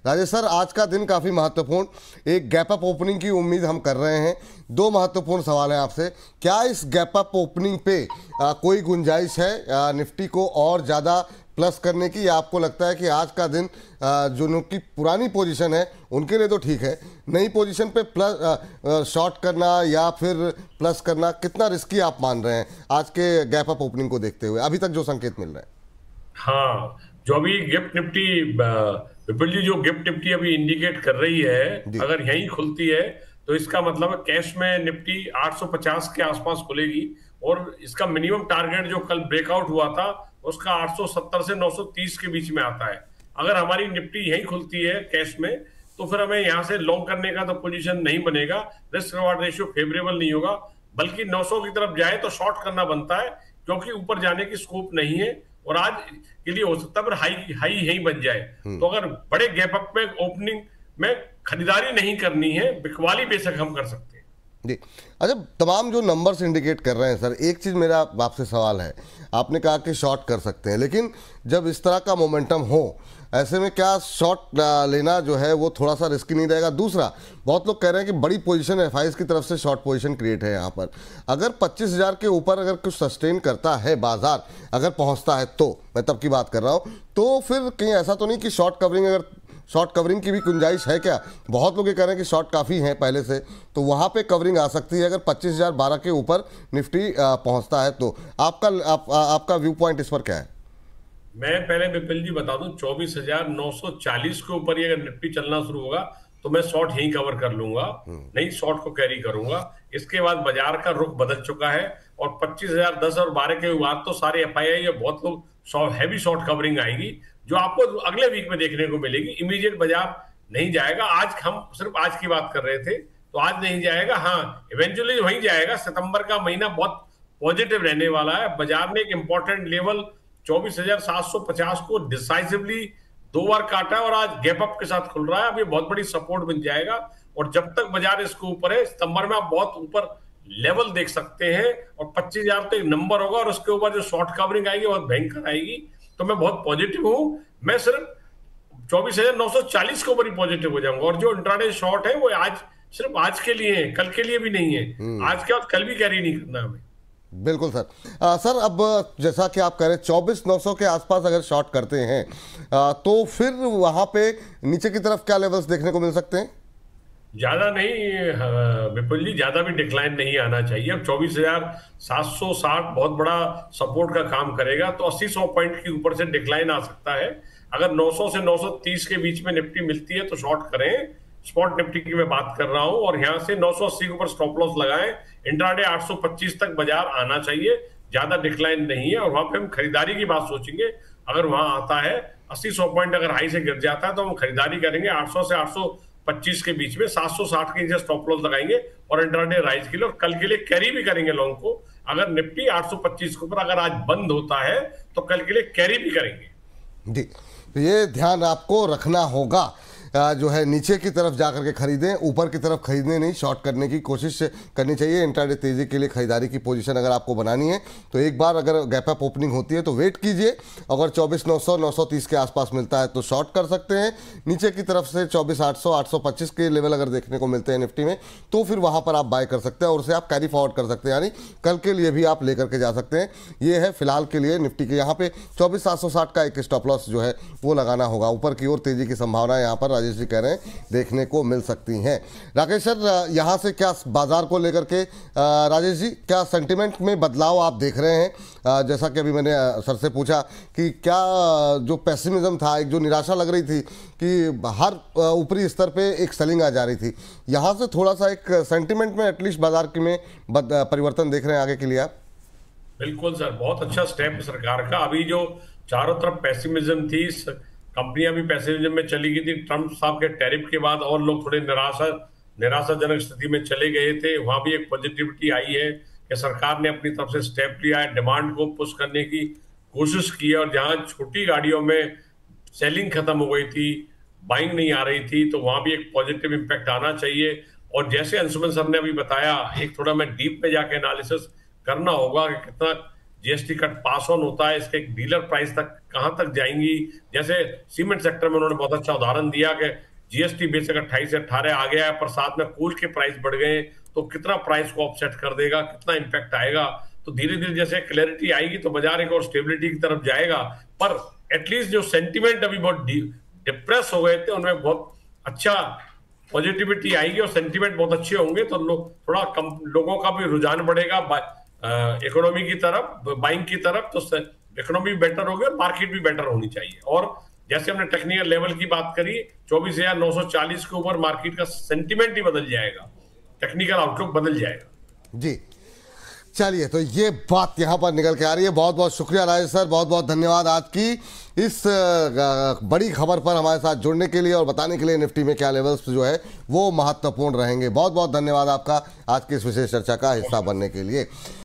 Rajesh sir, आज का दिन काफ़ी महत्वपूर्ण, एक गैप अप ओपनिंग की उम्मीद हम कर रहे हैं। दो महत्वपूर्ण सवाल हैं आपसे। क्या इस गैप अप ओपनिंग पे कोई गुंजाइश है निफ्टी को और ज़्यादा प्लस करने की, या आपको लगता है कि आज का दिन जो उनकी पुरानी पोजीशन है उनके लिए तो ठीक है, नई पोजीशन पे प्लस शॉर्ट करना या फिर प्लस करना कितना रिस्की आप मान रहे हैं आज के गैप अप ओपनिंग को देखते हुए, अभी तक जो संकेत मिल रहे हैं? हाँ, जो अभी गिफ्ट निफ्टी विपुल जी, जो गिफ्ट निफ्टी अभी इंडिकेट कर रही है, जी। अगर यहीं खुलती है तो इसका मतलब है कैश में निफ्टी 850 के आसपास खुलेगी। और इसका मिनिमम टारगेट जो कल ब्रेकआउट हुआ था उसका 870 से 930 के बीच में आता है। अगर हमारी निफ्टी यहीं खुलती है कैश में, तो फिर हमें यहाँ से लॉन्ग करने का तो पोजीशन नहीं बनेगा, रिस्क रिवार्ड रेशियो फेवरेबल नहीं होगा, बल्कि 900 की तरफ जाए तो शॉर्ट करना बनता है, क्योंकि ऊपर जाने की स्कोप नहीं है। और आज के लिए हो सकता है फिर हाई हाई यहीं बन जाए। तो अगर बड़े गैप अप में ओपनिंग में खरीदारी नहीं करनी है, बिकवाली बेशक हम कर सकते हैं। जी। अच्छा, तमाम जो नंबर्स इंडिकेट कर रहे हैं सर, एक चीज़ मेरा आपसे सवाल है, आपने कहा कि शॉर्ट कर सकते हैं, लेकिन जब इस तरह का मोमेंटम हो, ऐसे में क्या शॉर्ट लेना जो है वो थोड़ा सा रिस्की नहीं रहेगा? दूसरा, बहुत लोग कह रहे हैं कि बड़ी पोजीशन एफआईज की तरफ से शॉर्ट पोजीशन क्रिएट है यहाँ पर। अगर 25,000 के ऊपर अगर कुछ सस्टेन करता है बाजार, अगर पहुँचता है, तो मैं तब की बात कर रहा हूँ, तो फिर कहीं ऐसा तो नहीं कि शॉर्ट कवरिंग की भी गुंजाइश है क्या? बहुत लोग ये कह रहे हैं कि शॉर्ट काफ़ी है पहले से, तो वहाँ पे कवरिंग आ सकती है अगर 25,012 के ऊपर निफ्टी पहुँचता है तो। आपका व्यू पॉइंट इस पर क्या है? मैं पहले विपिन जी बता दूं, 24,940 के ऊपर ही अगर निफ्टी चलना शुरू होगा तो मैं शॉर्ट यहीं कवर कर लूंगा, नहीं शॉर्ट को कैरी करूंगा। इसके बाद बाजार का रुख बदल चुका है, और 25,010 और 12 के बाद तो सारे एफआईआई या बहुत लोग हैवी शॉर्ट कवरिंग आएगी, जो आपको अगले वीक में देखने को मिलेगी। इमीडिएट बाजार नहीं जाएगा। आज हम सिर्फ आज की बात कर रहे थे, तो आज नहीं जाएगा। हाँ, इवेंचुअली वहीं जाएगा। सितंबर का महीना बहुत पॉजिटिव रहने वाला है। बाजार ने एक इंपॉर्टेंट लेवल 24,750 को डिसाइसिवली 2 बार काटा है, और आज गैप अप के साथ खुल रहा है। अब ये बहुत बड़ी सपोर्ट बन जाएगा, और जब तक बाजार इसके ऊपर है, सितंबर में आप बहुत ऊपर लेवल देख सकते हैं, और 25,000 तो एक नंबर होगा, और उसके ऊपर जो शॉर्ट कवरिंग आएगी बहुत भयंकर आएगी। तो मैं बहुत पॉजिटिव हूं। मैं सिर्फ 24,940 के ऊपर ही पॉजिटिव हो जाऊंगा। और जो इंट्राडे शॉर्ट है वो आज सिर्फ आज के लिए है, कल के लिए भी नहीं है। आज के बाद कल भी कैरी नहीं करना हमें। बिल्कुल सर। सर, अब जैसा कि आप कह रहे हैं 24,900 के आसपास अगर शॉर्ट करते हैं तो फिर वहाँ पे नीचे की तरफ क्या लेवल्स देखने को मिल सकते हैं? ज्यादा नहीं विपुल जी, ज्यादा भी डिक्लाइन नहीं आना चाहिए। अब 24,760 बहुत बड़ा सपोर्ट का काम करेगा, तो 80-100 पॉइंट के ऊपर से डिक्लाइन आ सकता है। अगर 900 से 930 के बीच में निफ्टी मिलती है तो शॉर्ट करें। स्पॉट निफ्टी की मैं बात कर रहा हूं, और यहां से 980 के ऊपर स्टॉप लॉस लगाएं। इंट्राडे 825 तक बाजार आना चाहिए, ज्यादा डिक्लाइन नहीं है, और वहां पे हम खरीदारी की बात सोचेंगे। अगर वहां आता है 80-100 पॉइंट अगर हाई से गिर जाता है तो हम खरीदारी करेंगे 800 से 825 के बीच में। 760 के नीचे स्टॉप लॉस लगाएंगे, और इंट्राडे राइज के लिए और कल के लिए कैरी भी करेंगे लॉन्ग को। अगर निफ्टी 825 के ऊपर अगर आज बंद होता है तो कल के लिए कैरी भी करेंगे। जी, तो ये ध्यान आपको रखना होगा, जो है नीचे की तरफ जाकर के खरीदें, ऊपर की तरफ खरीदने नहीं, शॉर्ट करने की कोशिश करनी चाहिए। इंट्राडे तेजी के लिए खरीदारी की पोजीशन अगर आपको बनानी है तो एक बार अगर गैप अप ओपनिंग होती है तो वेट कीजिए। अगर 24,900 930 के आसपास मिलता है तो शॉर्ट कर सकते हैं। नीचे की तरफ से 24,800 825 के लेवल अगर देखने को मिलते हैं निफ्टी में, तो फिर वहाँ पर आप बाय कर सकते हैं, और उसे आप कैरी फॉरवर्ड कर सकते हैं, यानी कल के लिए भी आप लेकर के जा सकते हैं। ये है फिलहाल के लिए निफ्टी के। यहाँ पे 24,760 का एक स्टॉप लॉस जो है वो लगाना होगा। ऊपर की ओर तेजी की संभावना यहाँ पर राजेश जी कह रहे हैं देखने को मिल सकती हैं। राकेश सर, यहाँ से क्या बाजार को लेकर के राजेश जी क्या सेंटिमेंट में बदलाव आप देख रहे हैं? जैसा कि अभी मैंने सर से पूछा कि क्या जो पेसिमिज्म था, एक जो निराशा लग रही थी कि हर ऊपरी स्तर पे एक सेलिंग आ जा रही थी, यहाँ से थोड़ा सा एक सेंटिमेंट में एटलीस्ट बाजार की में परिवर्तन देख रहे हैं आगे के लिए आप? बिल्कुल सर, बहुत अच्छा स्टेप सरकार का। अभी जो चारों तरफ पेसिमिज्म थी, कंपनियां भी पेसिमिज्म में चली गई थी। ट्रंप साहब के टैरिफ के बाद और लोग थोड़े निराशाजनक स्थिति में चले गए थे। वहां भी एक पॉजिटिविटी आई है कि सरकार ने अपनी तरफ से स्टेप लिया है, डिमांड को पुश करने की कोशिश की है। और जहां छोटी गाड़ियों में सेलिंग खत्म हो गई थी, बाइंग नहीं आ रही थी, तो वहां भी एक पॉजिटिव इंपैक्ट आना चाहिए। और जैसे अंशुमन सर ने अभी बताया, एक थोड़ा मैं डीप में जाके एनालिसिस करना होगा कि कितना जीएसटी कट पास ऑन होता है, इसके एक डीलर प्राइस तक कहां तक जाएंगी। जैसे सीमेंट सेक्टर में उन्होंने बहुत अच्छा उदाहरन दिया कि जीएसटी बेशक 28 से 18 आ गया है, पर साथ में कोल के प्राइस बढ़ गए, तो कितना प्राइस को ऑफसेट कर देगा, कितना इंपैक्ट आएगा। तो धीरे धीरे जैसे क्लैरिटी आएगी तो बाजार एक और स्टेबिलिटी की तरफ जाएगा। पर एटलीस्ट जो सेंटिमेंट अभी बहुत डिप्रेस हो गए थे, उनमें बहुत अच्छा पॉजिटिविटी आएगी और सेंटिमेंट बहुत अच्छे होंगे, तो थोड़ा कम लोगों का भी रुझान बढ़ेगा इकोनॉमी की तरफ, बाइंग की तरफ। तो इकोनॉमी बेटर होगी और मार्केट भी बेटर होनी चाहिए। और जैसे हमने टेक्निकल लेवल की बात करी, 24,940 के ऊपर मार्केट का सेंटिमेंट ही बदल जाएगा, टेक्निकल आउटलुक बदल जाएगा। जी चलिए, तो ये बात यहाँ पर निकल के आ रही है। बहुत बहुत शुक्रिया राजेश सर, बहुत बहुत धन्यवाद आज की इस बड़ी खबर पर हमारे साथ जुड़ने के लिए और बताने के लिए निफ्टी में क्या लेवल्स जो है वो महत्वपूर्ण रहेंगे। बहुत बहुत धन्यवाद आपका आज की इस विशेष चर्चा का हिस्सा बनने के लिए।